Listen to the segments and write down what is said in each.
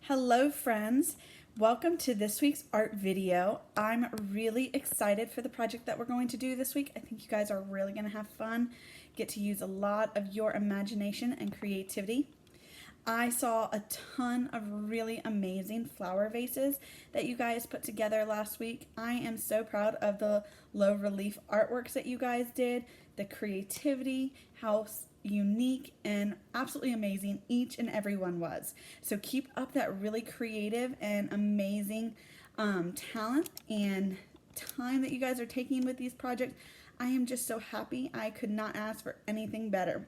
Hello friends, welcome to this week's art video. I'm really excited for the project that we're going to do this week. I think you guys are really going to have fun, get to use a lot of your imagination and creativity. I saw a ton of really amazing flower vases that you guys put together last week. I am so proud of the low relief artworks that you guys did, the creativity, how unique and absolutely amazing each and every one was. So keep up that really creative and amazing talent and time that you guys are taking with these projects. I am just so happy. I could not ask for anything better.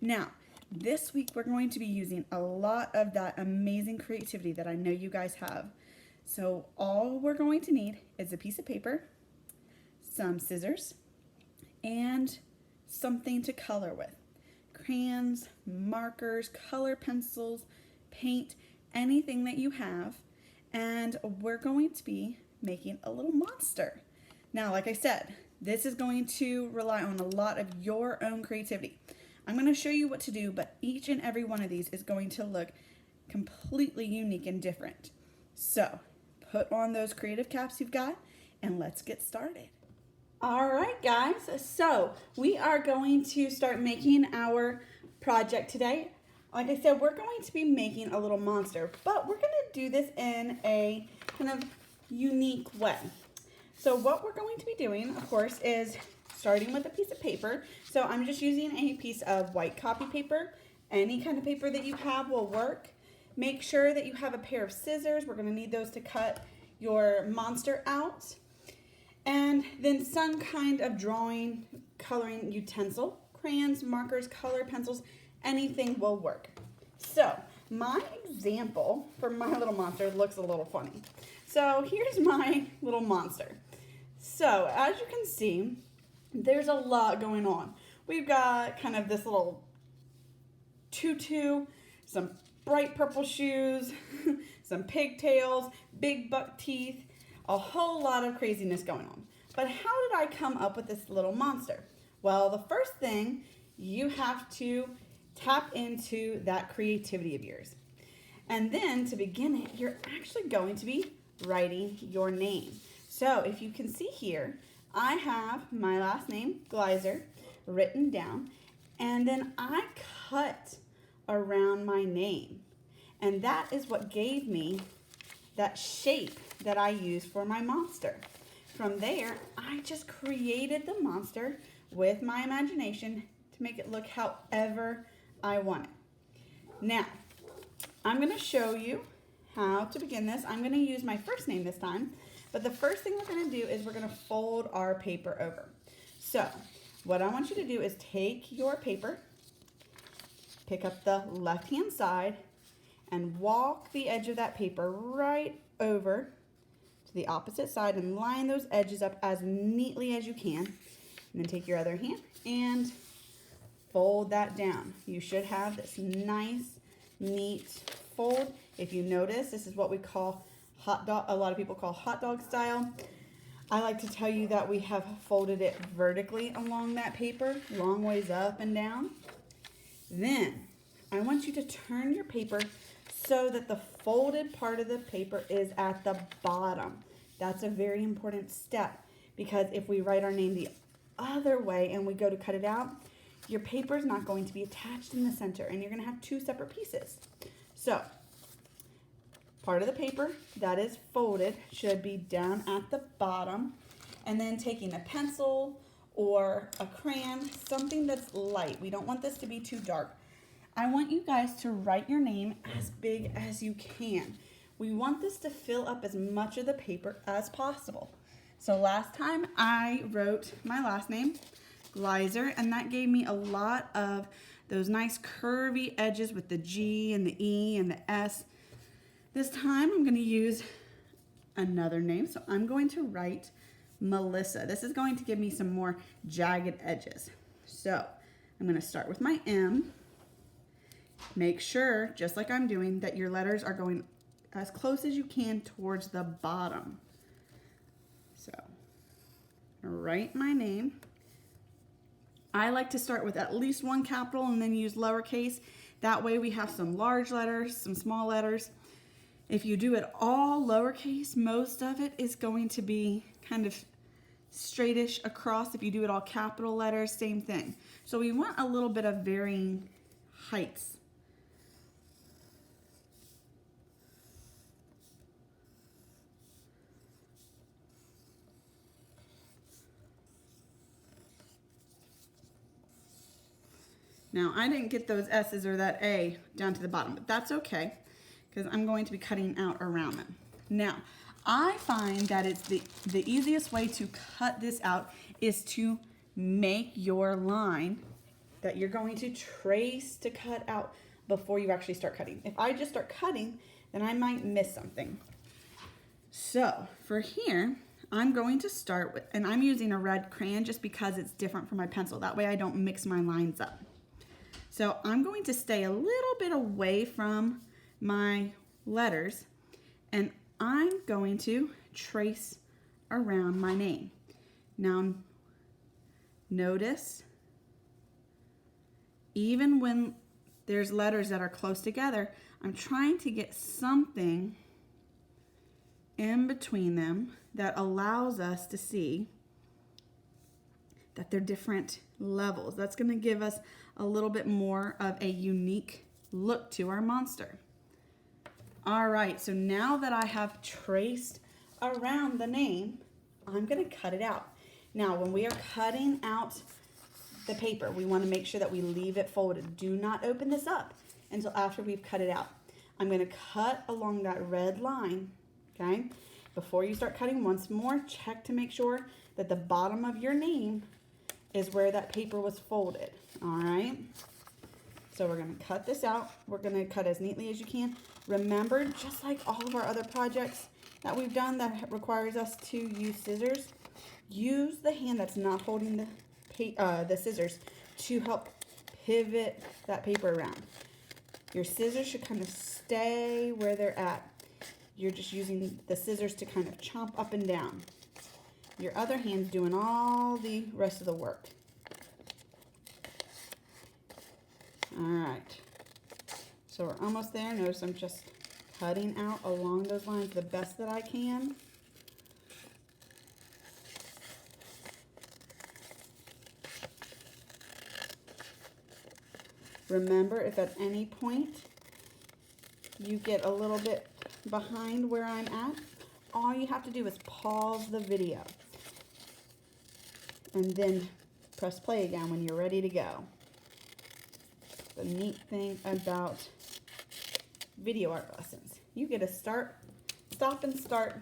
Now, this week we're going to be using a lot of that amazing creativity that I know you guys have. So all we're going to need is a piece of paper, some scissors, and something to color with. Crayons, markers, color pencils, paint, anything that you have. And we're going to be making a little monster. Now, like I said, this is going to rely on a lot of your own creativity. I'm going to show you what to do, but each and every one of these is going to look completely unique and different. So put on those creative caps you've got and let's get started. All right, guys, so we are going to start making our project today. Like I said, we're going to be making a little monster, but we're going to do this in a kind of unique way. So what we're going to be doing, of course, is starting with a piece of paper. So I'm just using a piece of white copy paper. Any kind of paper that you have will work. Make sure that you have a pair of scissors. We're going to need those to cut your monster out. And then some kind of drawing, coloring utensil, crayons, markers, color pencils, anything will work. So my example for my little monster looks a little funny. So here's my little monster. So as you can see, there's a lot going on. We've got kind of this little tutu, some bright purple shoes, some pigtails, big buck teeth, a whole lot of craziness going on. But how did I come up with this little monster? Well, the first thing, you have to tap into that creativity of yours. And then to begin it, you're actually going to be writing your name. So if you can see here, I have my last name, Gleiser, written down, and then I cut around my name. And that is what gave me that shape that I use for my monster. From there, I just created the monster with my imagination to make it look however I want it. Now, I'm going to show you how to begin this. I'm going to use my first name this time, but the first thing we're going to do is we're going to fold our paper over. So, what I want you to do is take your paper, pick up the left-hand side, and walk the edge of that paper right over to the opposite side and line those edges up as neatly as you can. And then take your other hand and fold that down. You should have this nice, neat fold. If you notice, this is what we call hot dog, a lot of people call hot dog style. I like to tell you that we have folded it vertically along that paper, long ways up and down. Then I want you to turn your paper so that the folded part of the paper is at the bottom. That's a very important step because if we write our name the other way and we go to cut it out, your paper is not going to be attached in the center and you're going to have two separate pieces. So part of the paper that is folded should be down at the bottom, and then taking a pencil or a crayon, something that's light. We don't want this to be too dark. I want you guys to write your name as big as you can. We want this to fill up as much of the paper as possible. So last time I wrote my last name, Gleiser, and that gave me a lot of those nice curvy edges with the G and the E and the S. This time I'm going to use another name, so I'm going to write Melissa. This is going to give me some more jagged edges. So I'm going to start with my M. Make sure, just like I'm doing, that your letters are going as close as you can towards the bottom. So, write my name. I like to start with at least one capital and then use lowercase. That way we have some large letters, some small letters. If you do it all lowercase, most of it is going to be kind of straightish across. If you do it all capital letters, same thing. So we want a little bit of varying heights. Now, I didn't get those S's or that A down to the bottom, but that's okay, because I'm going to be cutting out around them. Now, I find that it's the easiest way to cut this out is to make your line that you're going to trace to cut out before you actually start cutting. If I just start cutting, then I might miss something. So, for here, I'm going to start with, and I'm using a red crayon just because it's different from my pencil. That way I don't mix my lines up. So I'm going to stay a little bit away from my letters, and I'm going to trace around my name. Now, notice, even when there's letters that are close together, I'm trying to get something in between them that allows us to see that they're different levels. That's going to give us a little bit more of a unique look to our monster. All right, so now that I have traced around the name, I'm going to cut it out. Now, when we are cutting out the paper, we want to make sure that we leave it folded. Do not open this up until after we've cut it out. I'm going to cut along that red line, okay? Before you start cutting, once more, check to make sure that the bottom of your name is where that paper was folded, all right? So we're gonna cut this out. We're gonna cut as neatly as you can. Remember, just like all of our other projects that we've done that requires us to use scissors, use the hand that's not holding the scissors to help pivot that paper around. Your scissors should kind of stay where they're at. You're just using the scissors to kind of chomp up and down. Your other hand's doing all the rest of the work. All right. So we're almost there. Notice I'm just cutting out along those lines the best that I can. Remember, if at any point you get a little bit behind where I'm at, all you have to do is pause the video and then press play again when you're ready to go. The neat thing about video art lessons, you get to stop and start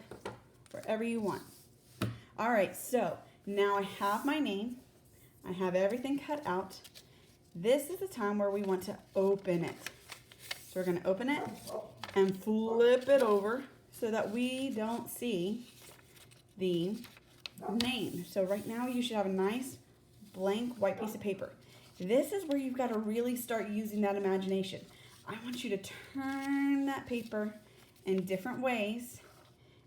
wherever you want. All right, so now I have my name. I have everything cut out. This is the time where we want to open it. So we're going to open it and flip it over so that we don't see the name. So right now you should have a nice blank white piece of paper. This is where you've got to really start using that imagination. I want you to turn that paper in different ways,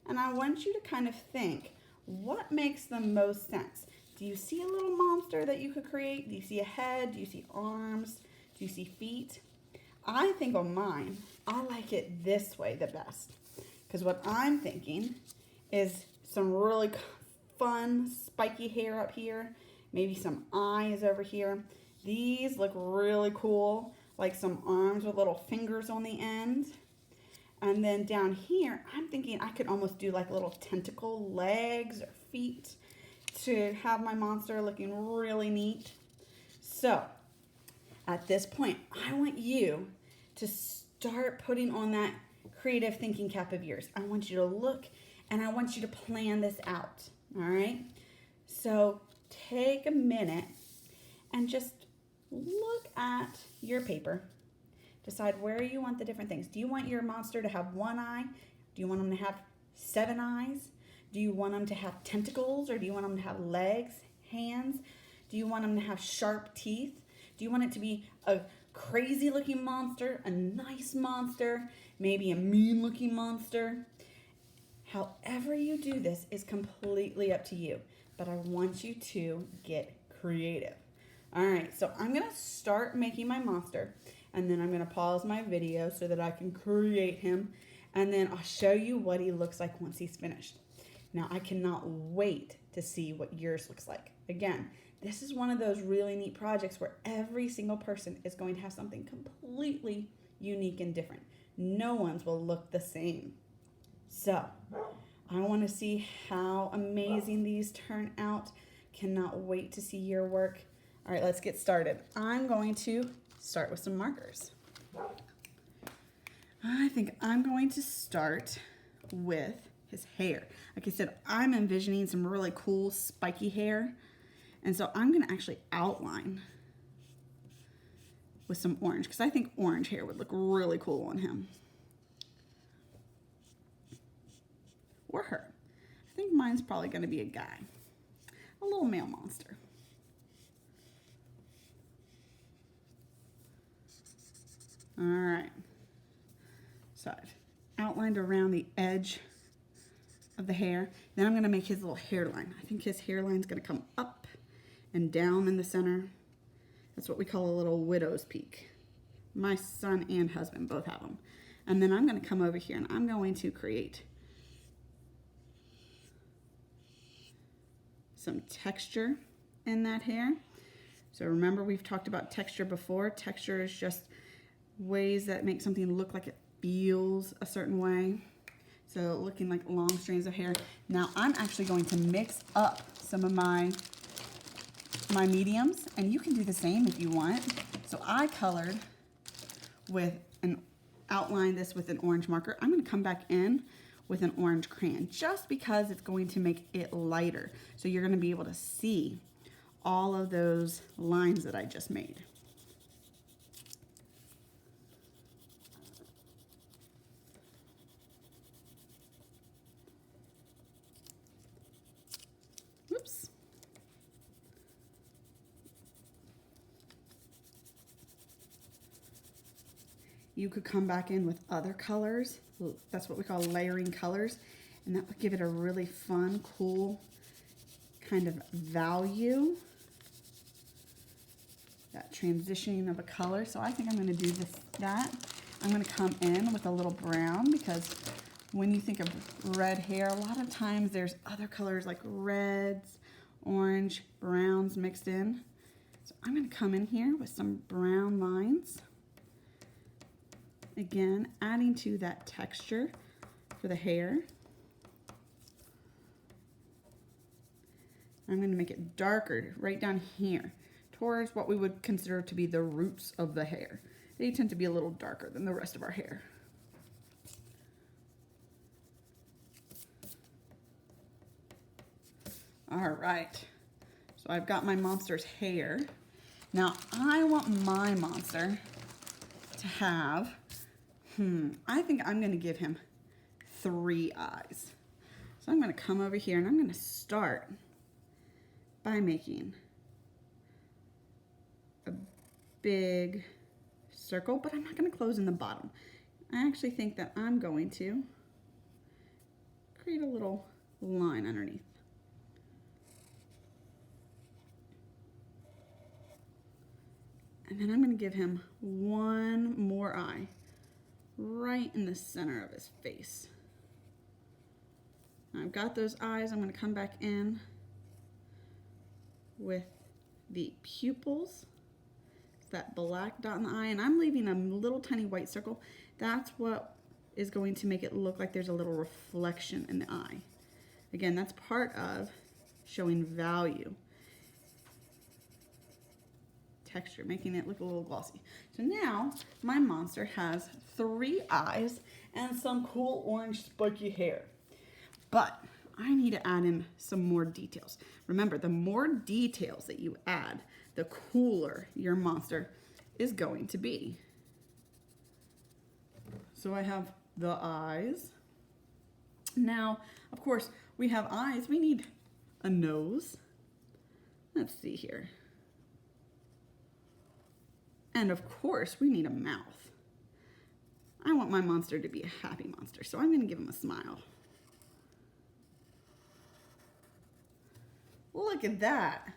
and I want you to kind of think, what makes the most sense? Do you see a little monster that you could create? Do you see a head? Do you see arms? Do you see feet? I think on mine, I like it this way the best, because what I'm thinking is some really fun spiky hair up here, maybe some eyes over here. These look really cool, like some arms with little fingers on the end. And then down here, I'm thinking I could almost do like little tentacle legs or feet to have my monster looking really neat. So at this point, I want you to start putting on that creative thinking cap of yours. I want you to look and I want you to plan this out, all right? So take a minute and just look at your paper. Decide where you want the different things. Do you want your monster to have one eye? Do you want them to have 7 eyes? Do you want them to have tentacles, or do you want them to have legs, hands? Do you want them to have sharp teeth? Do you want it to be a crazy looking monster, a nice monster, maybe a mean looking monster? However you do this is completely up to you, but I want you to get creative. All right, so I'm gonna start making my monster, and then I'm gonna pause my video so that I can create him, and then I'll show you what he looks like once he's finished. Now, I cannot wait to see what yours looks like. Again, this is one of those really neat projects where every single person is going to have something completely unique and different. No one's will look the same. So, I want to see how amazing these turn out. Cannot wait to see your work. All right, let's get started. I'm going to start with some markers. I think I'm going to start with his hair. Like I said, I'm envisioning some really cool spiky hair. And so I'm going to actually outline with some orange because I think orange hair would look really cool on him. Or her. I think mine's probably going to be a guy. A little male monster. All right. So I've outlined around the edge of the hair. Then I'm going to make his little hairline. I think his hairline's going to come up and down in the center. That's what we call a little widow's peak. My son and husband both have them. And then I'm going to come over here and I'm going to create some texture in that hair. So remember, we've talked about texture before. Texture is just ways that make something look like it feels a certain way. So looking like long strands of hair. Now I'm actually going to mix up some of my mediums, and you can do the same if you want. So I colored with outlined this with an orange marker. I'm going to come back in with an orange crayon just because it's going to make it lighter. So you're going to be able to see all of those lines that I just made. Whoops. You could come back in with other colors. That's what we call layering colors. And that would give it a really fun, cool kind of value. That transitioning of a color. So I think I'm going to do that. I'm going to come in with a little brown because when you think of red hair, a lot of times there's other colors like reds, orange, browns mixed in. So I'm going to come in here with some brown lines. Again, adding to that texture for the hair. I'm going to make it darker right down here towards what we would consider to be the roots of the hair. They tend to be a little darker than the rest of our hair. All right, so I've got my monster's hair. Now I want my monster to have, I think I'm going to give him 3 eyes. So I'm going to come over here and I'm going to start by making a big circle, but I'm not going to close in the bottom. I actually think that I'm going to create a little line underneath. And then I'm going to give him one more eye right in the center of his face. Now I've got those eyes. I'm going to come back in with the pupils. It's that black dot in the eye, and I'm leaving a little tiny white circle. That's what is going to make it look like there's a little reflection in the eye. Again, that's part of showing value. Texture, making it look a little glossy. So now my monster has 3 eyes and some cool orange spiky hair. But I need to add in some more details. Remember, the more details that you add, the cooler your monster is going to be. So I have the eyes. Now, of course, we have eyes. We need a nose. Let's see here. And of course, we need a mouth. I want my monster to be a happy monster, so I'm going to give him a smile. Look at that.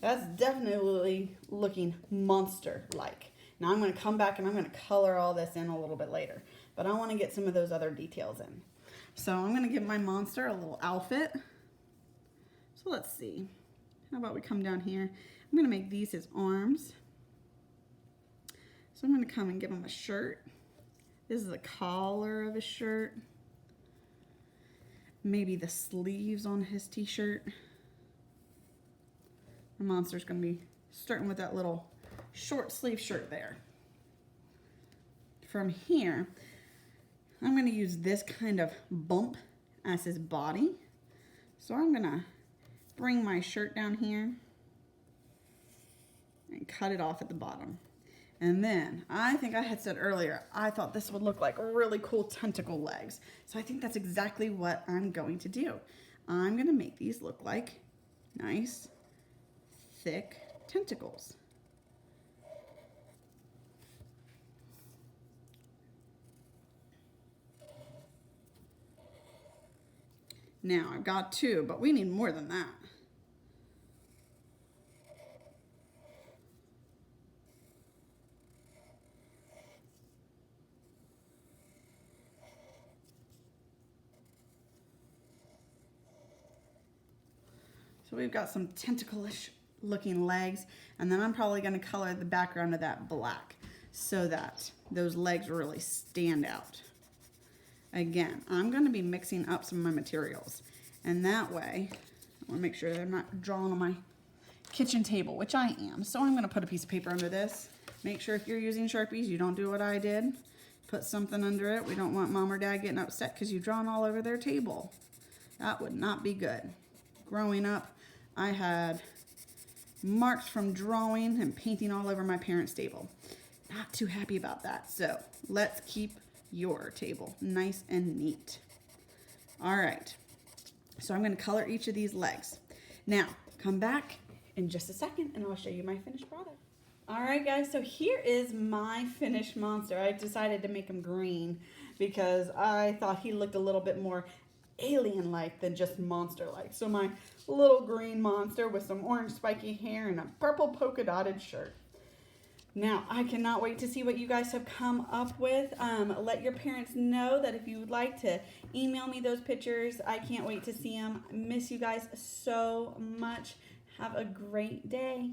That's definitely looking monster-like. Now I'm going to come back and I'm going to color all this in a little bit later. but I want to get some of those other details in. So I'm going to give my monster a little outfit. So let's see. How about we come down here? I'm going to make these his arms. So I'm going to come and give him a shirt. This is the collar of his shirt. Maybe the sleeves on his t-shirt. The monster's going to be starting with that little short sleeve shirt there. From here, I'm going to use this kind of bump as his body. So I'm going to bring my shirt down here and cut it off at the bottom. And then, I think I had said earlier, I thought this would look like really cool tentacle legs. So I think that's exactly what I'm going to do. I'm going to make these look like nice, thick tentacles. Now, I've got 2, but we need more than that. So we've got some tentacle-ish looking legs, and then I'm probably going to color the background of that black so that those legs really stand out. Again, I'm going to be mixing up some of my materials, and that way, I want to make sure they're not drawn on my kitchen table, which I am. So I'm going to put a piece of paper under this. Make sure if you're using Sharpies, you don't do what I did. Put something under it. We don't want mom or dad getting upset because you've drawn all over their table. That would not be good. Growing up, I had marks from drawing and painting all over my parents' table. Not too happy about that. So let's keep your table nice and neat. All right. So I'm going to color each of these legs. Now, come back in just a second and I'll show you my finished product. All right, guys, so here is my finished monster. I decided to make him green because I thought he looked a little bit more alien-like than just monster-like. So my little green monster with some orange spiky hair and a purple polka-dotted shirt. Now, I cannot wait to see what you guys have come up with. Let your parents know that if you would like to email me those pictures, I can't wait to see them. I miss you guys so much. Have a great day.